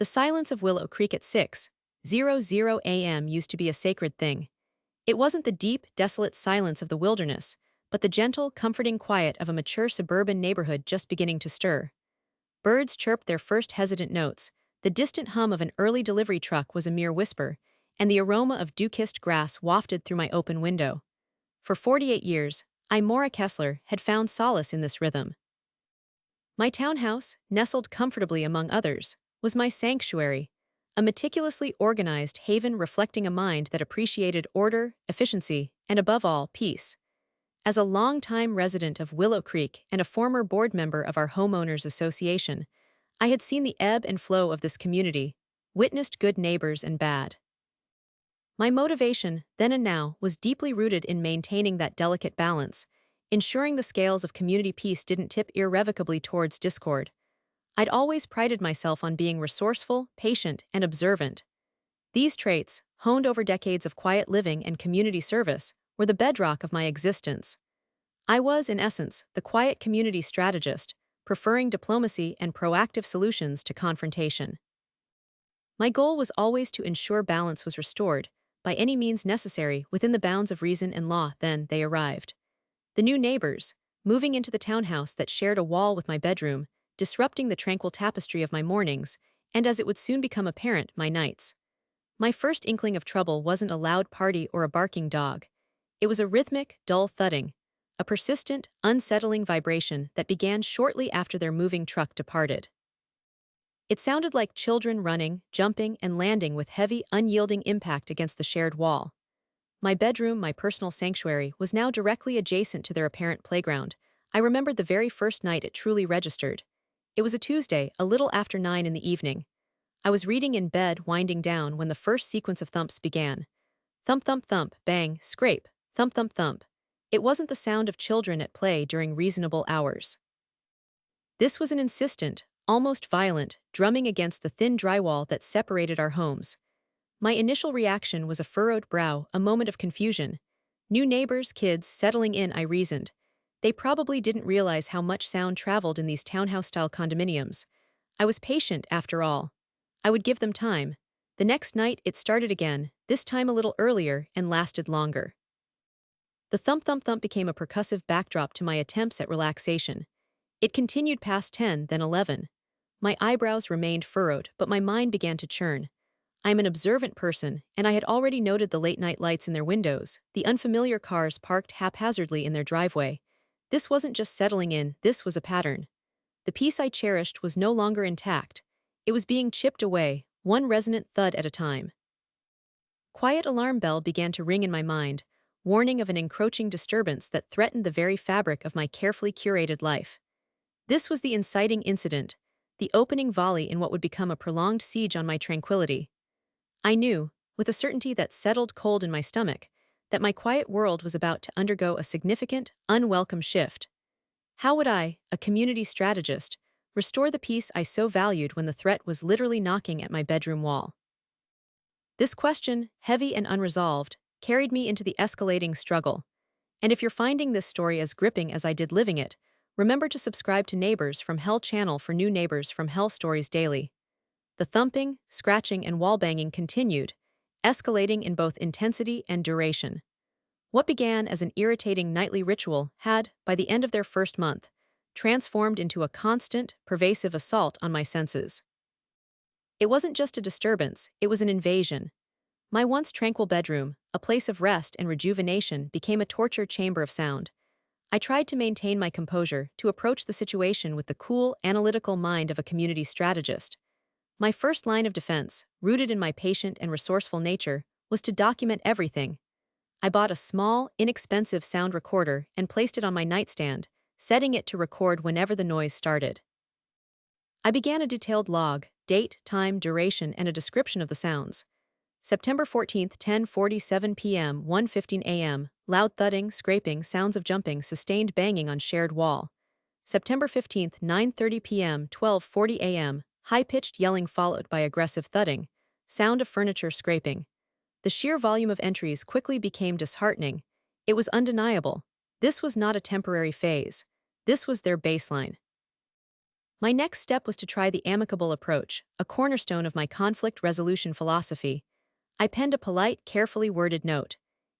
The silence of Willow Creek at 6:00 a.m. used to be a sacred thing. It wasn't the deep, desolate silence of the wilderness, but the gentle, comforting quiet of a mature suburban neighborhood just beginning to stir. Birds chirped their first hesitant notes, the distant hum of an early delivery truck was a mere whisper, and the aroma of dew-kissed grass wafted through my open window. For 48 years, I, Maura Kessler, had found solace in this rhythm. My townhouse, nestled comfortably among others, was my sanctuary, a meticulously organized haven reflecting a mind that appreciated order, efficiency, and above all, peace. As a longtime resident of Willow Creek and a former board member of our homeowners association, I had seen the ebb and flow of this community, witnessed good neighbors and bad. My motivation, then and now, was deeply rooted in maintaining that delicate balance, ensuring the scales of community peace didn't tip irrevocably towards discord. I'd always prided myself on being resourceful, patient, and observant. These traits, honed over decades of quiet living and community service, were the bedrock of my existence. I was, in essence, the quiet community strategist, preferring diplomacy and proactive solutions to confrontation. My goal was always to ensure balance was restored, by any means necessary within the bounds of reason and law. Then they arrived. The new neighbors, moving into the townhouse that shared a wall with my bedroom, disrupting the tranquil tapestry of my mornings, and as it would soon become apparent, my nights. My first inkling of trouble wasn't a loud party or a barking dog. It was a rhythmic, dull thudding, a persistent, unsettling vibration that began shortly after their moving truck departed. It sounded like children running, jumping, and landing with heavy, unyielding impact against the shared wall. My bedroom, my personal sanctuary, was now directly adjacent to their apparent playground. I remembered the very first night it truly registered. It was a Tuesday, a little after 9 in the evening. I was reading in bed, winding down, when the first sequence of thumps began. Thump, thump, thump, bang, scrape, thump, thump, thump. It wasn't the sound of children at play during reasonable hours. This was an insistent, almost violent, drumming against the thin drywall that separated our homes. My initial reaction was a furrowed brow, a moment of confusion. New neighbors, kids, settling in, I reasoned. They probably didn't realize how much sound traveled in these townhouse-style condominiums. I was patient, after all. I would give them time. The next night, it started again, this time a little earlier, and lasted longer. The thump-thump-thump became a percussive backdrop to my attempts at relaxation. It continued past 10, then 11. My eyebrows remained furrowed, but my mind began to churn. I am an observant person, and I had already noted the late-night lights in their windows, the unfamiliar cars parked haphazardly in their driveway. This wasn't just settling in, this was a pattern. The peace I cherished was no longer intact. It was being chipped away, one resonant thud at a time. Quiet alarm bell began to ring in my mind, warning of an encroaching disturbance that threatened the very fabric of my carefully curated life. This was the inciting incident, the opening volley in what would become a prolonged siege on my tranquility. I knew, with a certainty that settled cold in my stomach, that my quiet world was about to undergo a significant, unwelcome shift. How would I, a community strategist, restore the peace I so valued when the threat was literally knocking at my bedroom wall? This question, heavy and unresolved, carried me into the escalating struggle. And if you're finding this story as gripping as I did living it, remember to subscribe to Neighbours From Hell channel for new Neighbours From Hell stories daily. The thumping, scratching, and wall-banging continued, escalating in both intensity and duration. What began as an irritating nightly ritual had, by the end of their first month, transformed into a constant, pervasive assault on my senses. It wasn't just a disturbance, it was an invasion. My once tranquil bedroom, a place of rest and rejuvenation, became a torture chamber of sound. I tried to maintain my composure, to approach the situation with the cool, analytical mind of a community strategist. My first line of defense, rooted in my patient and resourceful nature, was to document everything. I bought a small, inexpensive sound recorder and placed it on my nightstand, setting it to record whenever the noise started. I began a detailed log, date, time, duration, and a description of the sounds. September 14th, 10:47 p.m., 1:15 a.m., loud thudding, scraping, sounds of jumping, sustained banging on shared wall. September 15th, 9:30 p.m., 12:40 a.m., high-pitched yelling followed by aggressive thudding, sound of furniture scraping. The sheer volume of entries quickly became disheartening. It was undeniable. This was not a temporary phase. This was their baseline. My next step was to try the amicable approach, a cornerstone of my conflict resolution philosophy. I penned a polite, carefully worded note.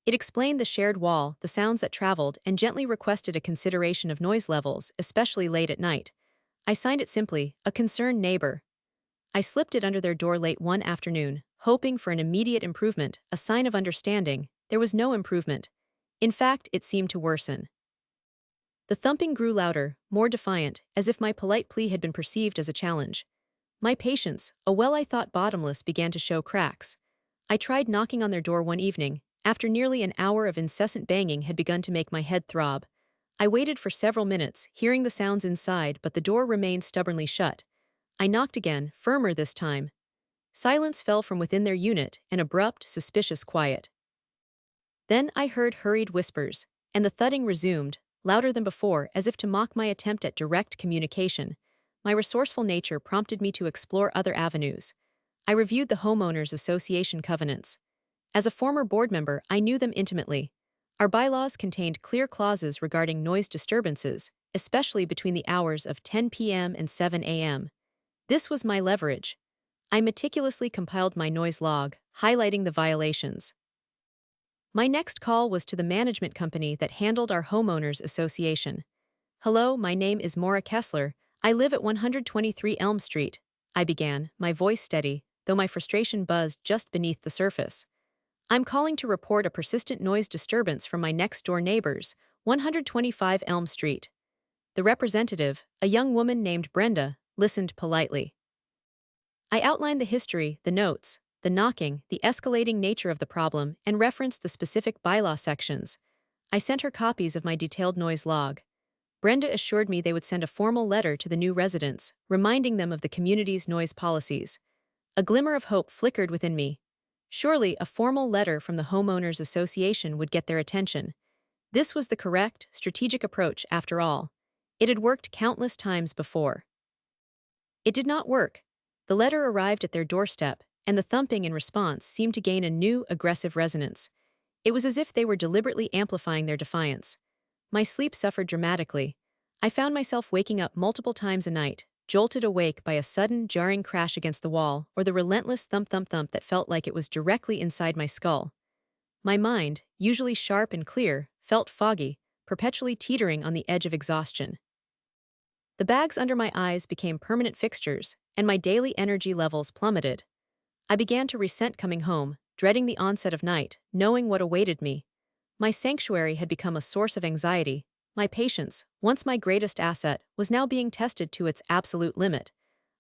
It explained the shared wall, the sounds that traveled, and gently requested a consideration of noise levels, especially late at night. I signed it simply, a concerned neighbor. I slipped it under their door late one afternoon, hoping for an immediate improvement, a sign of understanding. There was no improvement. In fact, it seemed to worsen. The thumping grew louder, more defiant, as if my polite plea had been perceived as a challenge. My patience, a well I thought bottomless, began to show cracks. I tried knocking on their door one evening, after nearly an hour of incessant banging had begun to make my head throb. I waited for several minutes, hearing the sounds inside, but the door remained stubbornly shut. I knocked again, firmer this time. Silence fell from within their unit, an abrupt, suspicious quiet. Then I heard hurried whispers, and the thudding resumed, louder than before, as if to mock my attempt at direct communication. My resourceful nature prompted me to explore other avenues. I reviewed the Homeowners Association covenants. As a former board member, I knew them intimately. Our bylaws contained clear clauses regarding noise disturbances, especially between the hours of 10 p.m. and 7 a.m. This was my leverage. I meticulously compiled my noise log, highlighting the violations. My next call was to the management company that handled our homeowners association. "Hello, my name is Maura Kessler. I live at 123 Elm Street," I began, my voice steady, though my frustration buzzed just beneath the surface. "I'm calling to report a persistent noise disturbance from my next-door neighbors, 125 Elm Street." The representative, a young woman named Brenda, listened politely. I outlined the history, the notes, the knocking, the escalating nature of the problem, and referenced the specific bylaw sections. I sent her copies of my detailed noise log. Brenda assured me they would send a formal letter to the new residents, reminding them of the community's noise policies. A glimmer of hope flickered within me. Surely a formal letter from the Homeowners Association would get their attention. This was the correct, strategic approach after all. It had worked countless times before. It did not work. The letter arrived at their doorstep, and the thumping in response seemed to gain a new, aggressive resonance. It was as if they were deliberately amplifying their defiance. My sleep suffered dramatically. I found myself waking up multiple times a night, jolted awake by a sudden, jarring crash against the wall, or the relentless thump-thump-thump that felt like it was directly inside my skull. My mind, usually sharp and clear, felt foggy, perpetually teetering on the edge of exhaustion. The bags under my eyes became permanent fixtures, and my daily energy levels plummeted. I began to resent coming home, dreading the onset of night, knowing what awaited me. My sanctuary had become a source of anxiety. My patience, once my greatest asset, was now being tested to its absolute limit.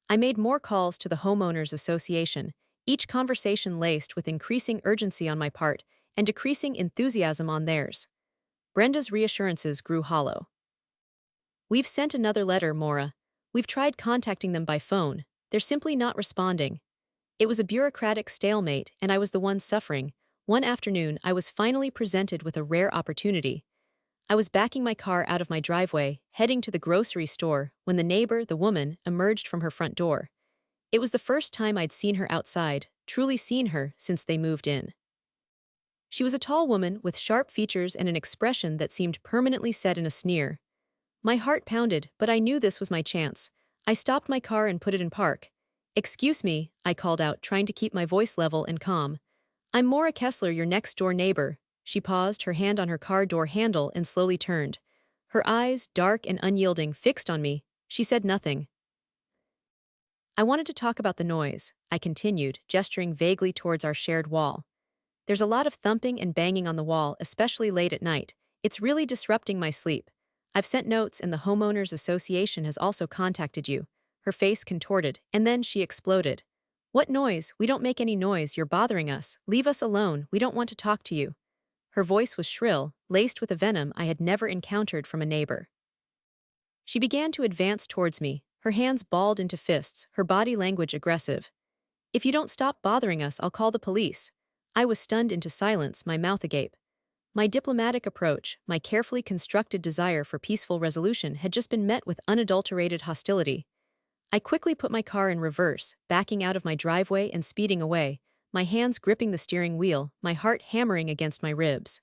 I made more calls to the Homeowners Association, each conversation laced with increasing urgency on my part and decreasing enthusiasm on theirs. Brenda's reassurances grew hollow. "We've sent another letter, Maura. We've tried contacting them by phone. They're simply not responding." It was a bureaucratic stalemate, and I was the one suffering. One afternoon, I was finally presented with a rare opportunity. I was backing my car out of my driveway, heading to the grocery store, when the neighbor, the woman, emerged from her front door. It was the first time I'd seen her outside, truly seen her, since they moved in. She was a tall woman with sharp features and an expression that seemed permanently set in a sneer. My heart pounded, but I knew this was my chance. I stopped my car and put it in park. "Excuse me," I called out, trying to keep my voice level and calm. "I'm Maura Kessler, your next-door neighbor." She paused, her hand on her car door handle, and slowly turned. Her eyes, dark and unyielding, fixed on me. She said nothing. "I wanted to talk about the noise," I continued, gesturing vaguely towards our shared wall. "There's a lot of thumping and banging on the wall, especially late at night. It's really disrupting my sleep. I've sent notes, and the Homeowners Association has also contacted you." Her face contorted, and then she exploded. "What noise? We don't make any noise. You're bothering us. Leave us alone. We don't want to talk to you." Her voice was shrill, laced with a venom I had never encountered from a neighbor. She began to advance towards me, her hands balled into fists, her body language aggressive. "If you don't stop bothering us, I'll call the police." I was stunned into silence, my mouth agape. My diplomatic approach, my carefully constructed desire for peaceful resolution, had just been met with unadulterated hostility. I quickly put my car in reverse, backing out of my driveway and speeding away, my hands gripping the steering wheel, my heart hammering against my ribs.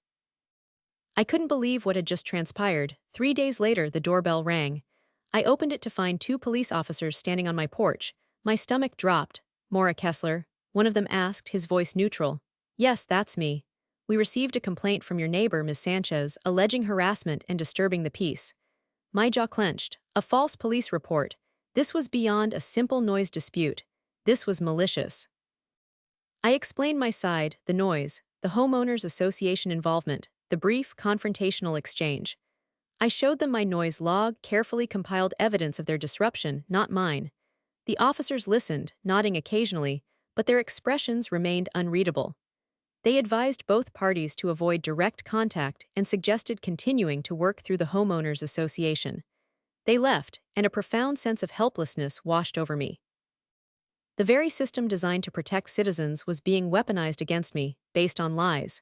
I couldn't believe what had just transpired. 3 days later, the doorbell rang. I opened it to find two police officers standing on my porch. My stomach dropped. Maura Kessler, one of them asked, his voice neutral. Yes, that's me. We received a complaint from your neighbor, Ms. Sanchez, alleging harassment and disturbing the peace. My jaw clenched. A false police report. This was beyond a simple noise dispute. This was malicious. I explained my side, the noise, the homeowners association involvement, the brief confrontational exchange. I showed them my noise log, carefully compiled evidence of their disruption, not mine. The officers listened, nodding occasionally, but their expressions remained unreadable. They advised both parties to avoid direct contact and suggested continuing to work through the homeowners association. They left, and a profound sense of helplessness washed over me. The very system designed to protect citizens was being weaponized against me, based on lies.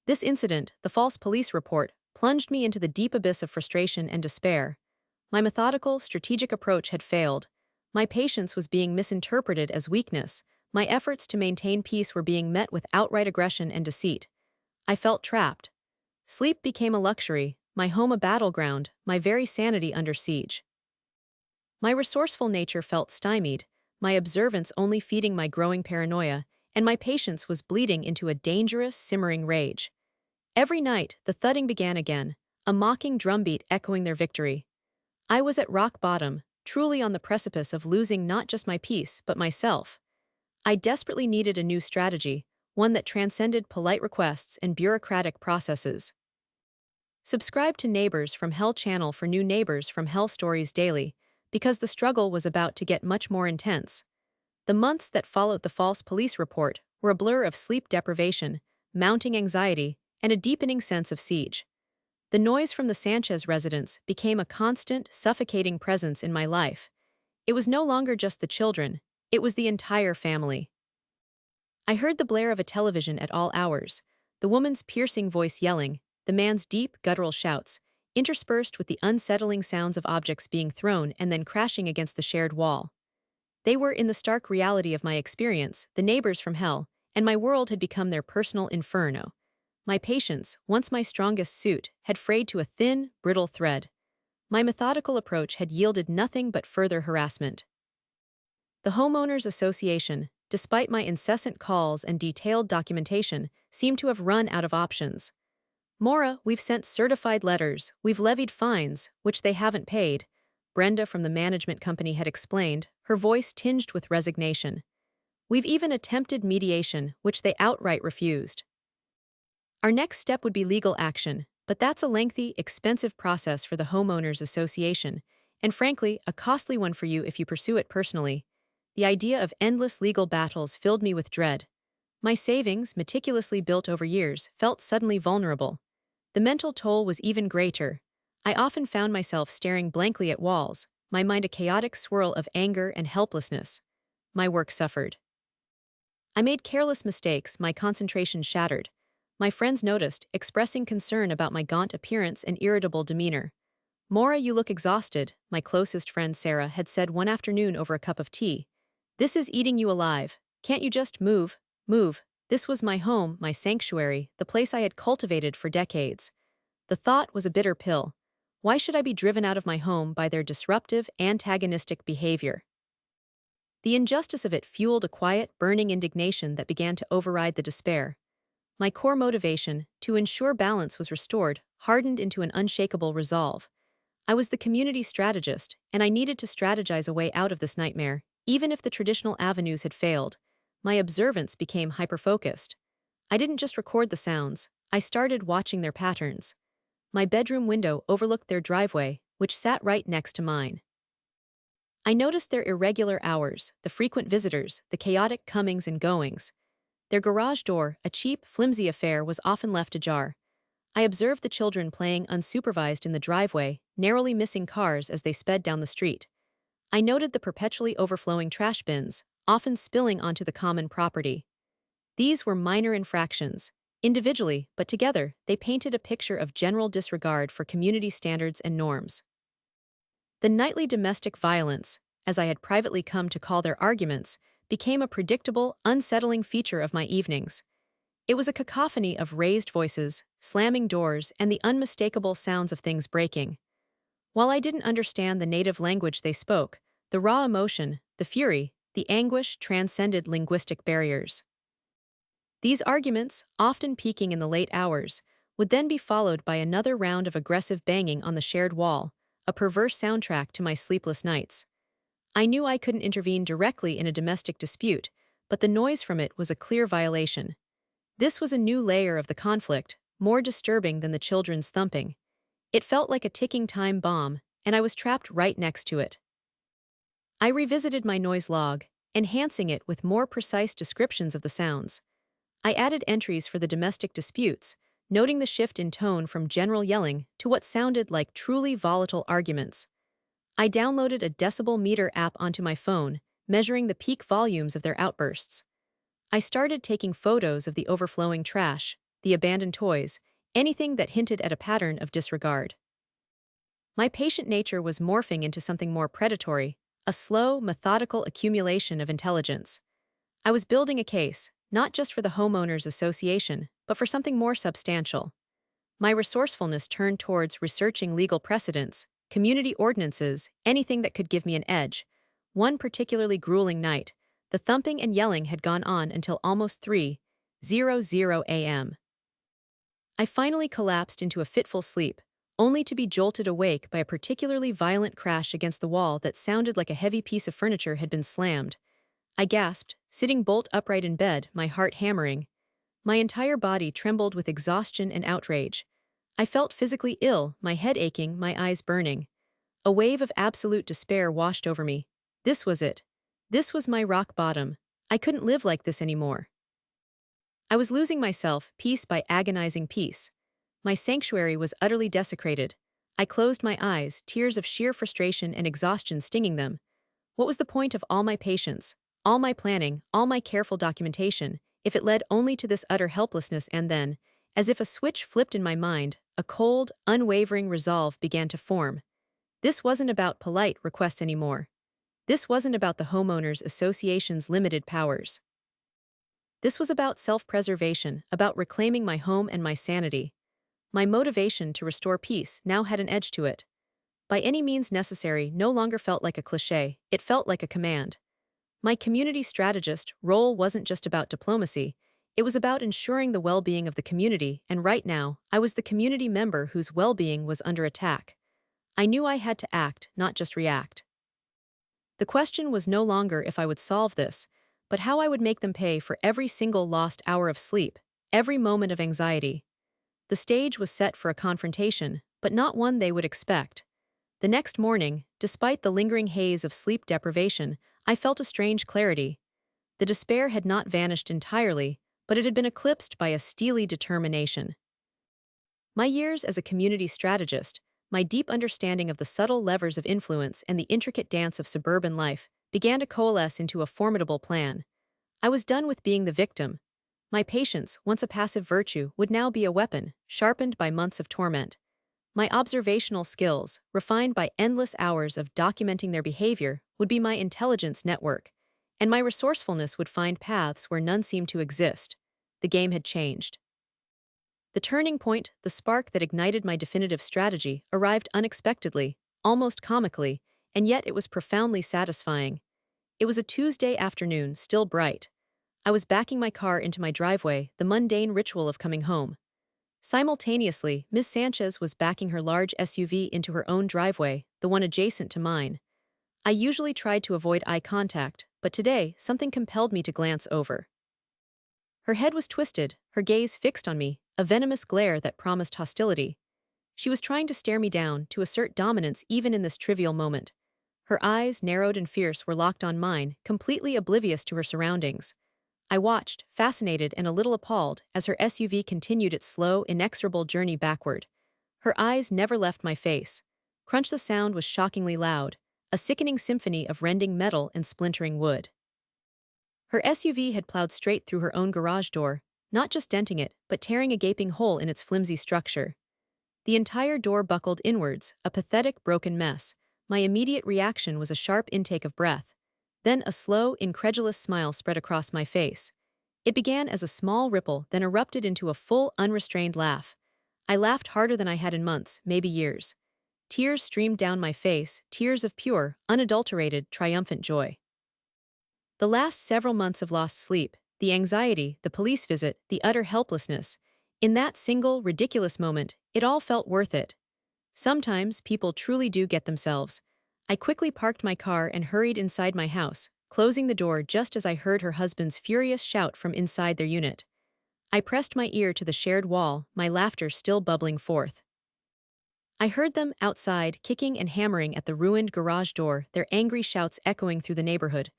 This incident, the false police report, plunged me into the deep abyss of frustration and despair. My methodical, strategic approach had failed. My patience was being misinterpreted as weakness. My efforts to maintain peace were being met with outright aggression and deceit. I felt trapped. Sleep became a luxury, my home a battleground, my very sanity under siege. My resourceful nature felt stymied, my observance only feeding my growing paranoia, and my patience was bleeding into a dangerous, simmering rage. Every night, the thudding began again, a mocking drumbeat echoing their victory. I was at rock bottom, truly on the precipice of losing not just my peace, but myself. I desperately needed a new strategy, one that transcended polite requests and bureaucratic processes. Subscribe to Neighbours From Hell channel for new Neighbours From Hell stories daily, because the struggle was about to get much more intense. The months that followed the false police report were a blur of sleep deprivation, mounting anxiety, and a deepening sense of siege. The noise from the Sanchez residence became a constant, suffocating presence in my life. It was no longer just the children, it was the entire family. I heard the blare of a television at all hours, the woman's piercing voice yelling, the man's deep, guttural shouts, interspersed with the unsettling sounds of objects being thrown and then crashing against the shared wall. They were in the stark reality of my experience, the neighbors from hell, and my world had become their personal inferno. My patience, once my strongest suit, had frayed to a thin, brittle thread. My methodical approach had yielded nothing but further harassment. The homeowners association, despite my incessant calls and detailed documentation, seemed to have run out of options. Maura, we've sent certified letters, we've levied fines, which they haven't paid, Brenda from the management company had explained, her voice tinged with resignation. We've even attempted mediation, which they outright refused. Our next step would be legal action, but that's a lengthy, expensive process for the homeowners association, and frankly, a costly one for you if you pursue it personally. The idea of endless legal battles filled me with dread. My savings, meticulously built over years, felt suddenly vulnerable. The mental toll was even greater. I often found myself staring blankly at walls, my mind a chaotic swirl of anger and helplessness. My work suffered. I made careless mistakes, my concentration shattered. My friends noticed, expressing concern about my gaunt appearance and irritable demeanor. Maura, you look exhausted, my closest friend Sarah had said one afternoon over a cup of tea. This is eating you alive. Can't you just move? Move. This was my home, my sanctuary, the place I had cultivated for decades. The thought was a bitter pill. Why should I be driven out of my home by their disruptive, antagonistic behavior? The injustice of it fueled a quiet, burning indignation that began to override the despair. My core motivation, to ensure balance was restored, hardened into an unshakable resolve. I was the community strategist, and I needed to strategize a way out of this nightmare, even if the traditional avenues had failed. My observance became hyper-focused. I didn't just record the sounds, I started watching their patterns. My bedroom window overlooked their driveway, which sat right next to mine. I noticed their irregular hours, the frequent visitors, the chaotic comings and goings. Their garage door, a cheap, flimsy affair, was often left ajar. I observed the children playing unsupervised in the driveway, narrowly missing cars as they sped down the street. I noted the perpetually overflowing trash bins, often spilling onto the common property. These were minor infractions. Individually, but together, they painted a picture of general disregard for community standards and norms. The nightly domestic violence, as I had privately come to call their arguments, became a predictable, unsettling feature of my evenings. It was a cacophony of raised voices, slamming doors, and the unmistakable sounds of things breaking. While I didn't understand the native language they spoke, the raw emotion, the fury, the anguish transcended linguistic barriers. These arguments, often peaking in the late hours, would then be followed by another round of aggressive banging on the shared wall, a perverse soundtrack to my sleepless nights. I knew I couldn't intervene directly in a domestic dispute, but the noise from it was a clear violation. This was a new layer of the conflict, more disturbing than the children's thumping. It felt like a ticking time bomb, and I was trapped right next to it. I revisited my noise log, enhancing it with more precise descriptions of the sounds. I added entries for the domestic disputes, noting the shift in tone from general yelling to what sounded like truly volatile arguments. I downloaded a decibel meter app onto my phone, measuring the peak volumes of their outbursts. I started taking photos of the overflowing trash, the abandoned toys, anything that hinted at a pattern of disregard. My patient nature was morphing into something more predatory, a slow, methodical accumulation of intelligence. I was building a case, not just for the homeowners association, but for something more substantial. My resourcefulness turned towards researching legal precedents, community ordinances, anything that could give me an edge. One particularly grueling night, the thumping and yelling had gone on until almost 3:00 a.m. I finally collapsed into a fitful sleep, only to be jolted awake by a particularly violent crash against the wall that sounded like a heavy piece of furniture had been slammed. I gasped, sitting bolt upright in bed, my heart hammering. My entire body trembled with exhaustion and outrage. I felt physically ill, my head aching, my eyes burning. A wave of absolute despair washed over me. This was it. This was my rock bottom. I couldn't live like this anymore. I was losing myself, piece by agonizing piece. My sanctuary was utterly desecrated. I closed my eyes, tears of sheer frustration and exhaustion stinging them. What was the point of all my patience, all my planning, all my careful documentation, if it led only to this utter helplessness? And then, as if a switch flipped in my mind, a cold, unwavering resolve began to form. This wasn't about polite requests anymore. This wasn't about the Homeowners Association's limited powers. This was about self-preservation, about reclaiming my home and my sanity. My motivation to restore peace now had an edge to it. By any means necessary no longer felt like a cliché, it felt like a command. My community strategist role wasn't just about diplomacy, it was about ensuring the well-being of the community, and right now, I was the community member whose well-being was under attack. I knew I had to act, not just react. The question was no longer if I would solve this, but how I would make them pay for every single lost hour of sleep, every moment of anxiety. The stage was set for a confrontation, but not one they would expect. The next morning, despite the lingering haze of sleep deprivation, I felt a strange clarity. The despair had not vanished entirely, but it had been eclipsed by a steely determination. My years as a community strategist, my deep understanding of the subtle levers of influence and the intricate dance of suburban life, began to coalesce into a formidable plan. I was done with being the victim. My patience, once a passive virtue, would now be a weapon, sharpened by months of torment. My observational skills, refined by endless hours of documenting their behavior, would be my intelligence network, and my resourcefulness would find paths where none seemed to exist. The game had changed. The turning point, the spark that ignited my definitive strategy, arrived unexpectedly, almost comically, and yet it was profoundly satisfying. It was a Tuesday afternoon, still bright. I was backing my car into my driveway, the mundane ritual of coming home. Simultaneously, Ms. Sanchez was backing her large SUV into her own driveway, the one adjacent to mine. I usually tried to avoid eye contact, but today something compelled me to glance over. Her head was twisted, her gaze fixed on me, a venomous glare that promised hostility. She was trying to stare me down, to assert dominance even in this trivial moment. Her eyes, narrowed and fierce, were locked on mine, completely oblivious to her surroundings. I watched, fascinated and a little appalled, as her SUV continued its slow, inexorable journey backward. Her eyes never left my face. Crunch, the sound was shockingly loud, a sickening symphony of rending metal and splintering wood. Her SUV had plowed straight through her own garage door, not just denting it, but tearing a gaping hole in its flimsy structure. The entire door buckled inwards, a pathetic, broken mess. My immediate reaction was a sharp intake of breath. Then a slow, incredulous smile spread across my face. It began as a small ripple, then erupted into a full, unrestrained laugh. I laughed harder than I had in months, maybe years. Tears streamed down my face, tears of pure, unadulterated, triumphant joy. The last several months of lost sleep, the anxiety, the police visit, the utter helplessness, in that single, ridiculous moment, it all felt worth it. Sometimes people truly do get themselves. I quickly parked my car and hurried inside my house, closing the door just as I heard her husband's furious shout from inside their unit. I pressed my ear to the shared wall, my laughter still bubbling forth. I heard them outside, kicking and hammering at the ruined garage door, their angry shouts echoing through the neighborhood.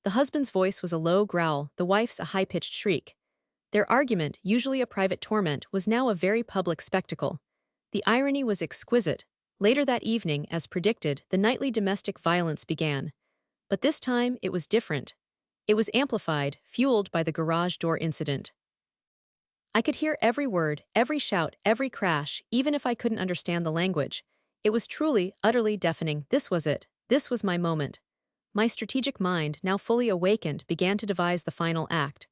The husband's voice was a low growl, the wife's a high-pitched shriek. Their argument, usually a private torment, was now a very public spectacle. The irony was exquisite. Later that evening, as predicted, the nightly domestic violence began. But this time, it was different. It was amplified, fueled by the garage door incident. I could hear every word, every shout, every crash, even if I couldn't understand the language. It was truly, utterly deafening. This was it. This was my moment. My strategic mind, now fully awakened, began to devise the final act.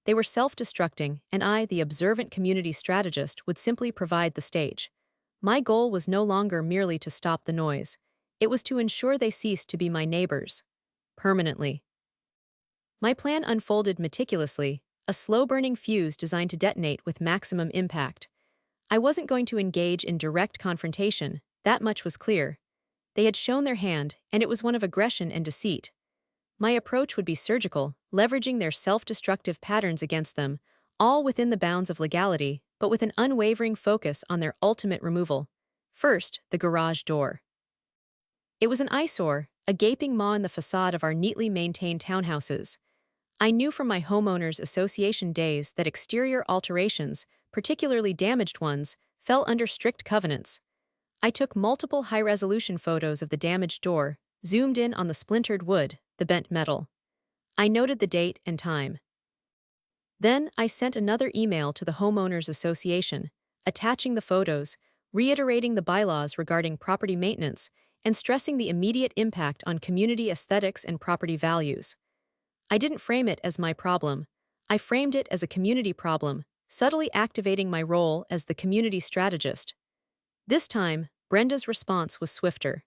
They were self-destructing, and I, the observant community strategist, would simply provide the stage. My goal was no longer merely to stop the noise. It was to ensure they ceased to be my neighbors. Permanently. My plan unfolded meticulously, a slow-burning fuse designed to detonate with maximum impact. I wasn't going to engage in direct confrontation, that much was clear. They had shown their hand, and it was one of aggression and deceit. My approach would be surgical, leveraging their self-destructive patterns against them, all within the bounds of legality, but with an unwavering focus on their ultimate removal. First, the garage door. It was an eyesore, a gaping maw in the facade of our neatly maintained townhouses. I knew from my homeowners association days that exterior alterations, particularly damaged ones, fell under strict covenants. I took multiple high-resolution photos of the damaged door, zoomed in on the splintered wood, the bent metal. I noted the date and time. Then I sent another email to the homeowners association, attaching the photos, reiterating the bylaws regarding property maintenance, and stressing the immediate impact on community aesthetics and property values. I didn't frame it as my problem. I framed it as a community problem, subtly activating my role as the community strategist. This time, Brenda's response was swifter.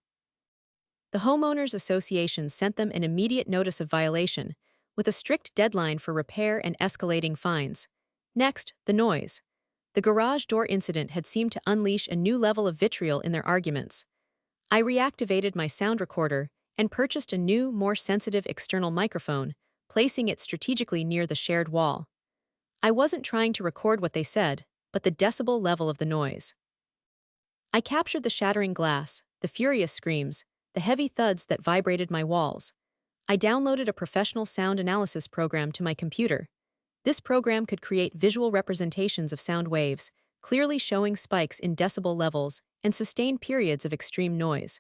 The Homeowners Association sent them an immediate notice of violation, with a strict deadline for repair and escalating fines. Next, the noise. The garage door incident had seemed to unleash a new level of vitriol in their arguments. I reactivated my sound recorder and purchased a new, more sensitive external microphone, placing it strategically near the shared wall. I wasn't trying to record what they said, but the decibel level of the noise. I captured the shattering glass, the furious screams, the heavy thuds that vibrated my walls. I downloaded a professional sound analysis program to my computer. This program could create visual representations of sound waves, clearly showing spikes in decibel levels and sustained periods of extreme noise.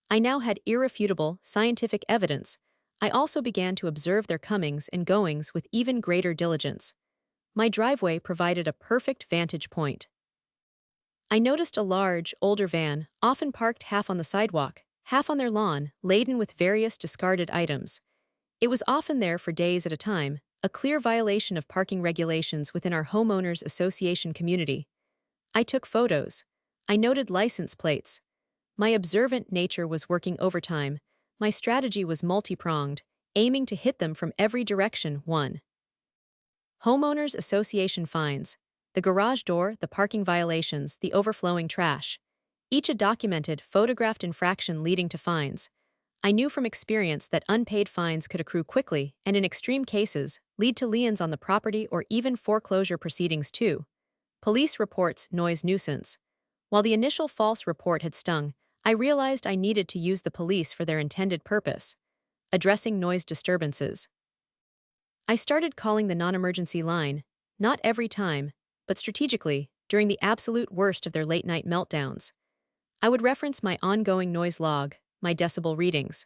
I now had irrefutable, scientific evidence. I also began to observe their comings and goings with even greater diligence. My driveway provided a perfect vantage point. I noticed a large, older van, often parked half on the sidewalk, half on their lawn, laden with various discarded items. It was often there for days at a time, a clear violation of parking regulations within our homeowners association community. I took photos. I noted license plates. My observant nature was working overtime. My strategy was multi-pronged, aiming to hit them from every direction. 1. Homeowners association fines. The garage door, the parking violations, the overflowing trash. Each a documented, photographed infraction leading to fines. I knew from experience that unpaid fines could accrue quickly and in extreme cases, lead to liens on the property or even foreclosure proceedings too. Police reports noise nuisance. While the initial false report had stung, I realized I needed to use the police for their intended purpose, addressing noise disturbances. I started calling the non-emergency line, not every time, but strategically, during the absolute worst of their late-night meltdowns. I would reference my ongoing noise log, my decibel readings.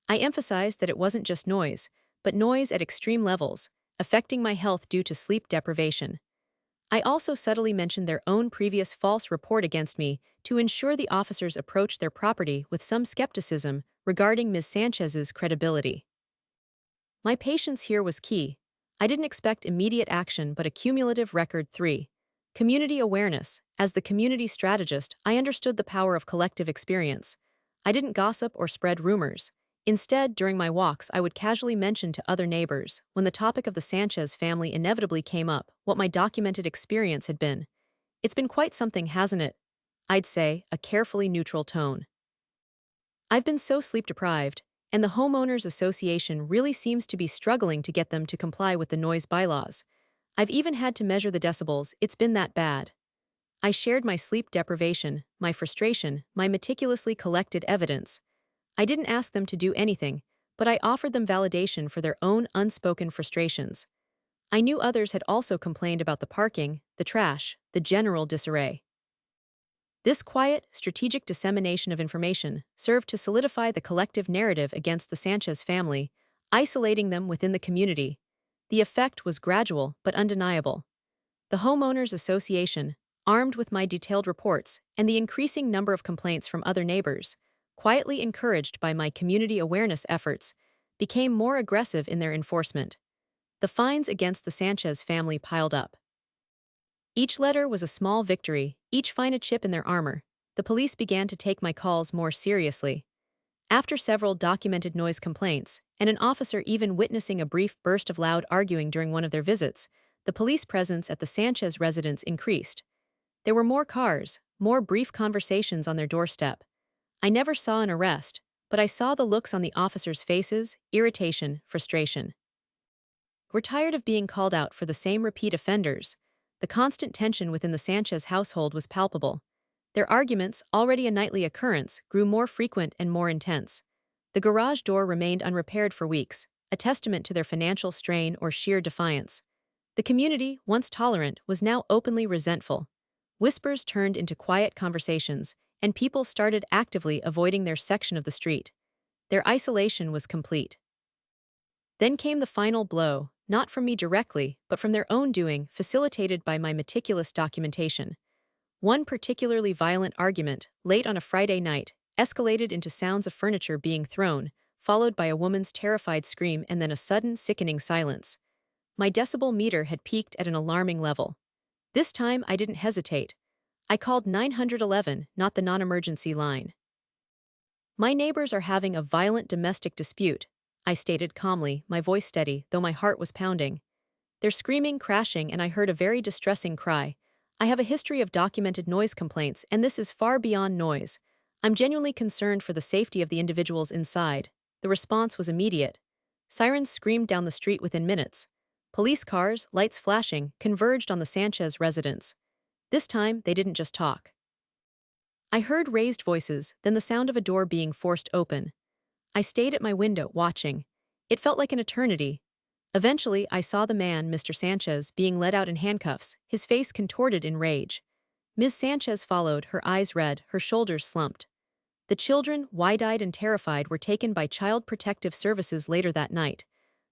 I emphasized that it wasn't just noise, but noise at extreme levels, affecting my health due to sleep deprivation. I also subtly mentioned their own previous false report against me to ensure the officers approached their property with some skepticism regarding Ms. Sanchez's credibility. My patience here was key. I didn't expect immediate action but a cumulative record 3. Community awareness. As the community strategist, I understood the power of collective experience. I didn't gossip or spread rumors. Instead, during my walks, I would casually mention to other neighbors, when the topic of the Sanchez family inevitably came up, what my documented experience had been. It's been quite something, hasn't it? I'd say, a carefully neutral tone. I've been so sleep deprived, and the Homeowners Association really seems to be struggling to get them to comply with the noise bylaws. I've even had to measure the decibels, it's been that bad. I shared my sleep deprivation, my frustration, my meticulously collected evidence. I didn't ask them to do anything, but I offered them validation for their own unspoken frustrations. I knew others had also complained about the parking, the trash, the general disarray. This quiet, strategic dissemination of information served to solidify the collective narrative against the Sanchez family, isolating them within the community. The effect was gradual but undeniable. The Homeowners Association, armed with my detailed reports and the increasing number of complaints from other neighbors, quietly encouraged by my community awareness efforts, became more aggressive in their enforcement. The fines against the Sanchez family piled up. Each letter was a small victory, each fine a chip in their armor. The police began to take my calls more seriously. After several documented noise complaints, and an officer even witnessing a brief burst of loud arguing during one of their visits, the police presence at the Sanchez residence increased. There were more cars, more brief conversations on their doorstep. I never saw an arrest, but I saw the looks on the officers' faces: irritation, frustration. We're tired of being called out for the same repeat offenders. The constant tension within the Sanchez household was palpable. Their arguments, already a nightly occurrence, grew more frequent and more intense. The garage door remained unrepaired for weeks, a testament to their financial strain or sheer defiance. The community, once tolerant, was now openly resentful. Whispers turned into quiet conversations, and people started actively avoiding their section of the street. Their isolation was complete. Then came the final blow, not from me directly, but from their own doing, facilitated by my meticulous documentation. One particularly violent argument, late on a Friday night, escalated into sounds of furniture being thrown, followed by a woman's terrified scream and then a sudden, sickening silence. My decibel meter had peaked at an alarming level. This time I didn't hesitate. I called 911, not the non-emergency line. "My neighbors are having a violent domestic dispute," I stated calmly, my voice steady, though my heart was pounding. "They're screaming, crashing, and I heard a very distressing cry. I have a history of documented noise complaints, and this is far beyond noise. I'm genuinely concerned for the safety of the individuals inside." The response was immediate. Sirens screamed down the street within minutes. Police cars, lights flashing, converged on the Sanchez residence. This time, they didn't just talk. I heard raised voices, then the sound of a door being forced open. I stayed at my window, watching. It felt like an eternity. Eventually, I saw the man, Mr. Sanchez, being led out in handcuffs, his face contorted in rage. Ms. Sanchez followed, her eyes red, her shoulders slumped. The children, wide-eyed and terrified, were taken by Child Protective Services later that night.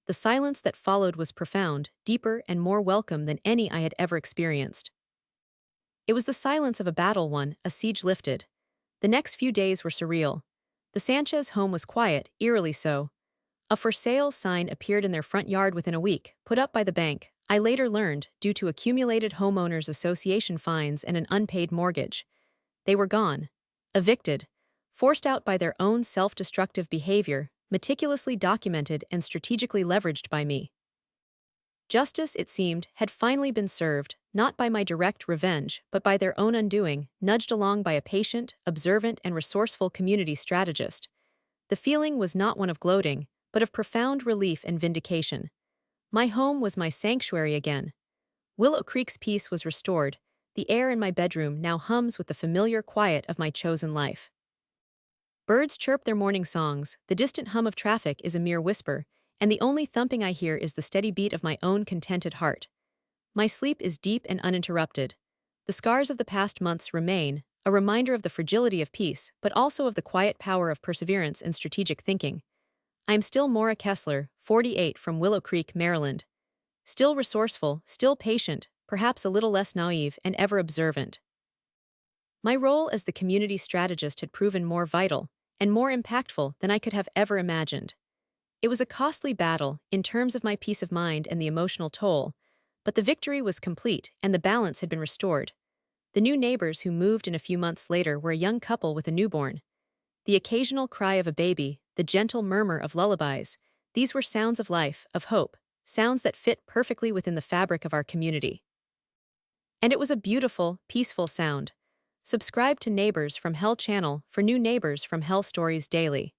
The silence that followed was profound, deeper, and more welcome than any I had ever experienced. It was the silence of a battle won, a siege lifted. The next few days were surreal. The Sanchez home was quiet, eerily so. A for sale sign appeared in their front yard within a week, put up by the bank, I later learned, due to accumulated homeowners association fines and an unpaid mortgage. They were gone. Evicted. Forced out by their own self-destructive behavior, meticulously documented and strategically leveraged by me. Justice, it seemed, had finally been served, not by my direct revenge, but by their own undoing, nudged along by a patient, observant, and resourceful community strategist. The feeling was not one of gloating, but of profound relief and vindication. My home was my sanctuary again. Willow Creek's peace was restored. The air in my bedroom now hums with the familiar quiet of my chosen life. Birds chirp their morning songs, the distant hum of traffic is a mere whisper, and the only thumping I hear is the steady beat of my own contented heart. My sleep is deep and uninterrupted. The scars of the past months remain, a reminder of the fragility of peace, but also of the quiet power of perseverance and strategic thinking. I am still Maura Kessler, 48, from Willow Creek, Maryland. Still resourceful, still patient, perhaps a little less naive, and ever observant. My role as the community strategist had proven more vital and more impactful than I could have ever imagined. It was a costly battle, in terms of my peace of mind and the emotional toll, But the victory was complete, and the balance had been restored. The new neighbors who moved in a few months later were a young couple with a newborn. The occasional cry of a baby, the gentle murmur of lullabies, these were sounds of life, of hope, sounds that fit perfectly within the fabric of our community. And it was a beautiful, peaceful sound. Subscribe to Neighbors from Hell channel for new Neighbors from Hell stories daily.